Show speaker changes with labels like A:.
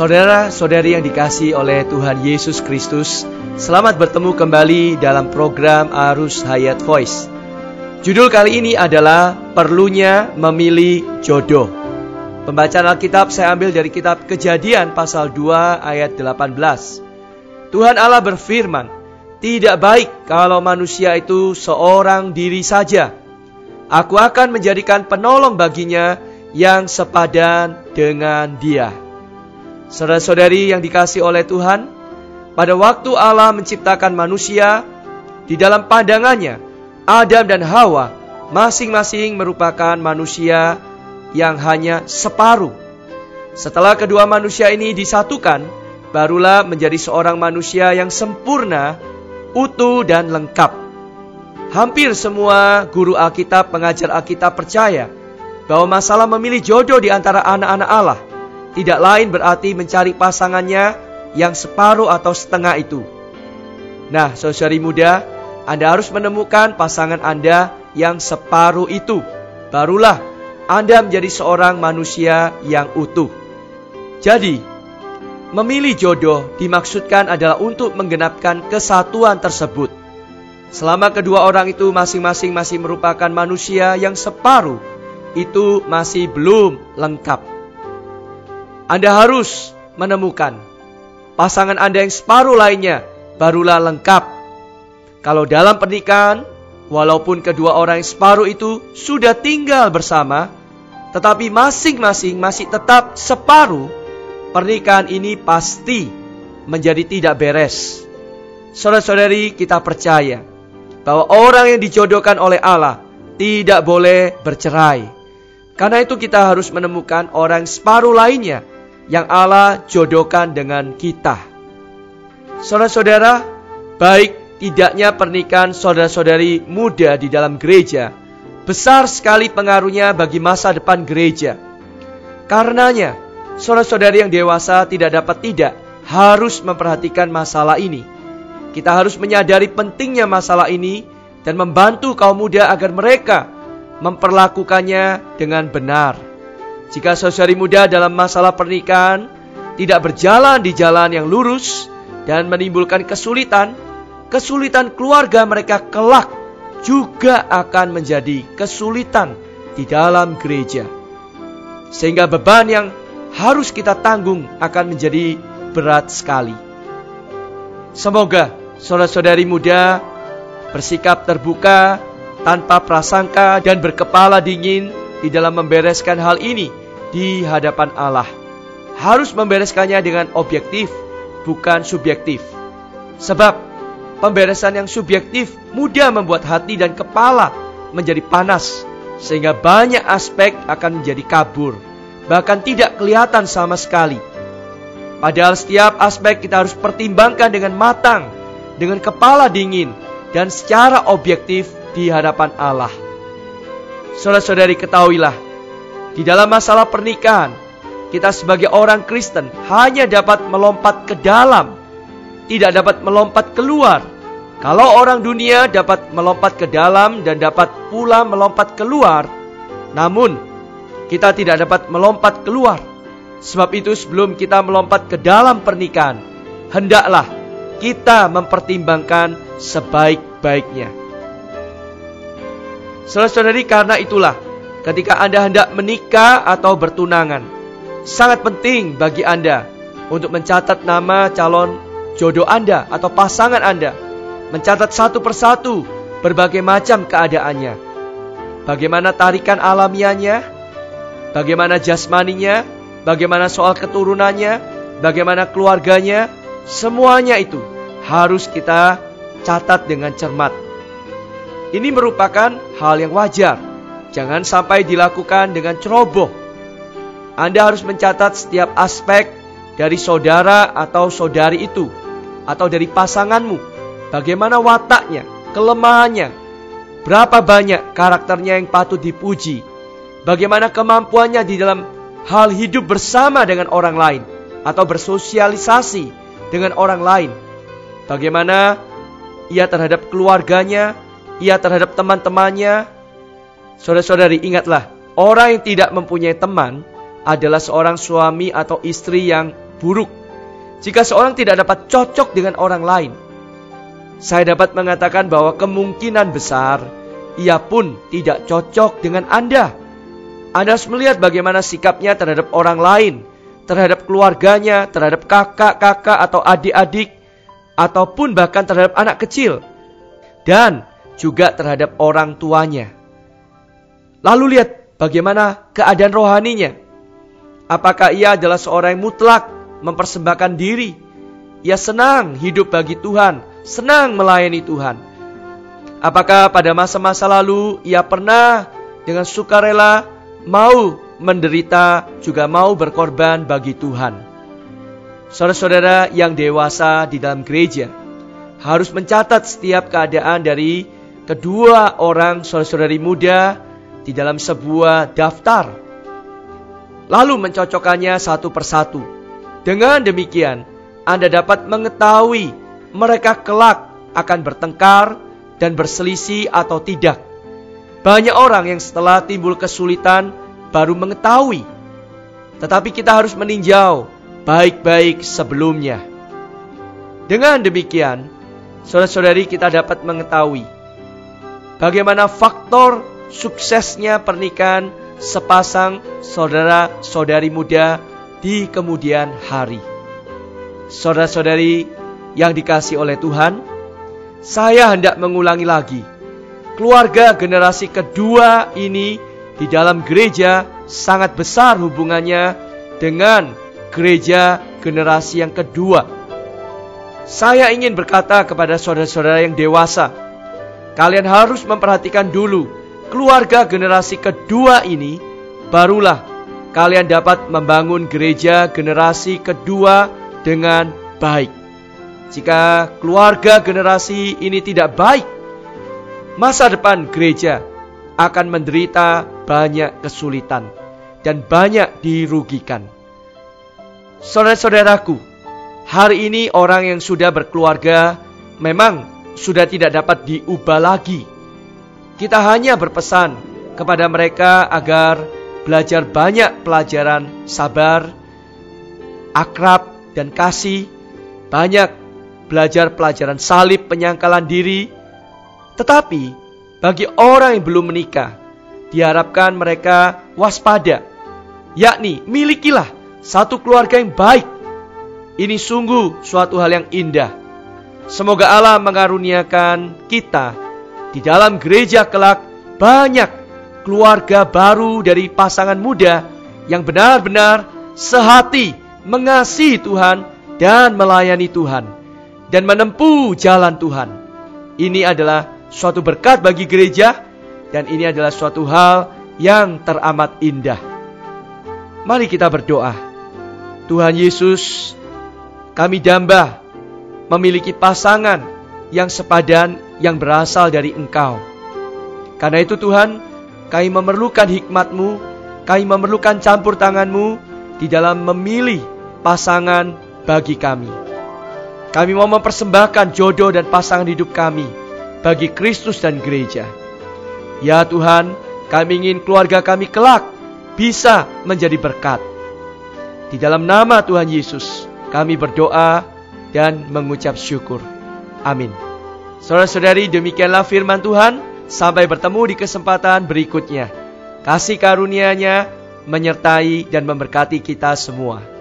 A: Saudara-saudari yang dikasihi oleh Tuhan Yesus Kristus, selamat bertemu kembali dalam program Arus Hayat Voice. Judul kali ini adalah Perlunya Memilih Jodoh. Pembacaan Alkitab saya ambil dari kitab Kejadian pasal 2 ayat 18. Tuhan Allah berfirman, "Tidak baik kalau manusia itu seorang diri saja. Aku akan menjadikan penolong baginya yang sepadan dengan dia." Saudara-saudari yang dikasihi oleh Tuhan, pada waktu Allah menciptakan manusia, di dalam pandangannya, Adam dan Hawa masing-masing merupakan manusia yang hanya separuh. Setelah kedua manusia ini disatukan, barulah menjadi seorang manusia yang sempurna, utuh dan lengkap. Hampir semua guru Alkitab, pengajar Alkitab percaya bahwa masalah memilih jodoh di antara anak-anak Allah tidak lain berarti mencari pasangannya yang separuh atau setengah itu. Nah, saudari muda, Anda harus menemukan pasangan Anda yang separuh itu. Barulah Anda menjadi seorang manusia yang utuh. Jadi, memilih jodoh dimaksudkan adalah untuk menggenapkan kesatuan tersebut. Selama kedua orang itu masing-masing masih merupakan manusia yang separuh, itu masih belum lengkap. Anda harus menemukan pasangan Anda yang separuh lainnya, barulah lengkap. Kalau dalam pernikahan, walaupun kedua orang yang separuh itu sudah tinggal bersama, tetapi masing-masing masih tetap separuh, pernikahan ini pasti menjadi tidak beres. Saudara-saudari, kita percaya bahwa orang yang dijodohkan oleh Allah tidak boleh bercerai. Karena itu kita harus menemukan orang separuh lainnya yang Allah jodohkan dengan kita. Saudara-saudara, baik tidaknya pernikahan saudara-saudari muda di dalam gereja besar sekali pengaruhnya bagi masa depan gereja. Karenanya, saudara-saudari yang dewasa tidak harus memperhatikan masalah ini. Kita harus menyadari pentingnya masalah ini dan membantu kaum muda agar mereka memperlakukannya dengan benar. Jika saudari muda dalam masalah pernikahan tidak berjalan di jalan yang lurus dan menimbulkan kesulitan keluarga mereka kelak juga akan menjadi kesulitan di dalam gereja. Sehingga beban yang harus kita tanggung akan menjadi berat sekali. Semoga saudara-saudari muda bersikap terbuka, tanpa prasangka dan berkepala dingin di dalam membereskan hal ini di hadapan Allah. Harus membereskannya dengan objektif, bukan subjektif. Sebab pemberesan yang subjektif mudah membuat hati dan kepala menjadi panas, sehingga banyak aspek akan menjadi kabur, bahkan tidak kelihatan sama sekali. Padahal setiap aspek kita harus pertimbangkan dengan matang, dengan kepala dingin, dan secara objektif di hadapan Allah. Saudara-saudari, ketahuilah, di dalam masalah pernikahan, kita sebagai orang Kristen hanya dapat melompat ke dalam, tidak dapat melompat keluar. Kalau orang dunia dapat melompat ke dalam dan dapat pula melompat keluar, namun kita tidak dapat melompat keluar. Sebab itu sebelum kita melompat ke dalam pernikahan, hendaklah kita mempertimbangkan sebaik-baiknya. Saudara-saudari, karena itulah ketika Anda hendak menikah atau bertunangan, sangat penting bagi Anda untuk mencatat nama calon jodoh Anda atau pasangan Anda. Mencatat satu persatu berbagai macam keadaannya. Bagaimana tarikan alamiahnya, bagaimana jasmaninya, bagaimana soal keturunannya, bagaimana keluarganya, semuanya itu harus kita catat dengan cermat. Ini merupakan hal yang wajar. Jangan sampai dilakukan dengan ceroboh. Anda harus mencatat setiap aspek dari saudara atau saudari itu, atau dari pasanganmu. Bagaimana wataknya, kelemahannya, berapa banyak karakternya yang patut dipuji, bagaimana kemampuannya di dalam hal hidup bersama dengan orang lain, atau bersosialisasi dengan orang lain. Bagaimana ia terhadap keluarganya, ia terhadap teman-temannya. Saudara-saudari, ingatlah, orang yang tidak mempunyai teman adalah seorang suami atau istri yang buruk. Jika seorang tidak dapat cocok dengan orang lain, saya dapat mengatakan bahwa kemungkinan besar ia pun tidak cocok dengan Anda. Anda harus melihat bagaimana sikapnya terhadap orang lain, terhadap keluarganya, terhadap kakak-kakak atau adik-adik, ataupun bahkan terhadap anak kecil, dan juga terhadap orang tuanya. Lalu lihat bagaimana keadaan rohaninya. Apakah ia adalah seorang yang mutlak mempersembahkan diri? Ia senang hidup bagi Tuhan, senang melayani Tuhan. Apakah pada masa-masa lalu ia pernah dengan sukarela mau menderita, juga mau berkorban bagi Tuhan? Saudara-saudara yang dewasa di dalam gereja harus mencatat setiap keadaan dari kedua orang saudara-saudari muda di dalam sebuah daftar, lalu mencocokkannya satu persatu. Dengan demikian, Anda dapat mengetahui mereka kelak akan bertengkar dan berselisih atau tidak. Banyak orang yang setelah timbul kesulitan baru mengetahui, tetapi kita harus meninjau baik-baik sebelumnya. Dengan demikian, saudara-saudari, kita dapat mengetahui bagaimana faktor suksesnya pernikahan sepasang saudara-saudari muda di kemudian hari. Saudara-saudari yang dikasihi oleh Tuhan, saya hendak mengulangi lagi. Keluarga generasi kedua ini di dalam gereja sangat besar hubungannya dengan gereja generasi yang kedua. Saya ingin berkata kepada saudara-saudara yang dewasa, kalian harus memperhatikan dulu keluarga generasi kedua ini, barulah kalian dapat membangun gereja generasi kedua dengan baik. Jika keluarga generasi ini tidak baik, masa depan gereja akan menderita banyak kesulitan dan banyak dirugikan. Saudara-saudaraku, hari ini orang yang sudah berkeluarga memang sudah tidak dapat diubah lagi. Kita hanya berpesan kepada mereka agar belajar banyak pelajaran sabar, akrab, dan kasih. Banyak belajar pelajaran salib, penyangkalan diri. Tetapi bagi orang yang belum menikah, diharapkan mereka waspada, yakni milikilah satu keluarga yang baik. Ini sungguh suatu hal yang indah. Semoga Allah mengaruniakan kita di dalam gereja kelak banyak keluarga baru dari pasangan muda yang benar-benar sehati mengasihi Tuhan dan melayani Tuhan dan menempuh jalan Tuhan. Ini adalah suatu berkat bagi gereja, dan ini adalah suatu hal yang teramat indah. Mari kita berdoa. Tuhan Yesus, kami damba memiliki pasangan yang sepadan, yang berasal dari Engkau. Karena itu Tuhan, kami memerlukan hikmat-Mu, kami memerlukan campur tangan-Mu di dalam memilih pasangan bagi kami. Kami mau mempersembahkan jodoh dan pasangan hidup kami bagi Kristus dan gereja. Ya Tuhan, kami ingin keluarga kami kelak bisa menjadi berkat. Di dalam nama Tuhan Yesus, kami berdoa dan mengucap syukur. Amin. Saudara-saudari, demikianlah firman Tuhan. Sampai bertemu di kesempatan berikutnya. Kasih karunia-Nya menyertai dan memberkati kita semua.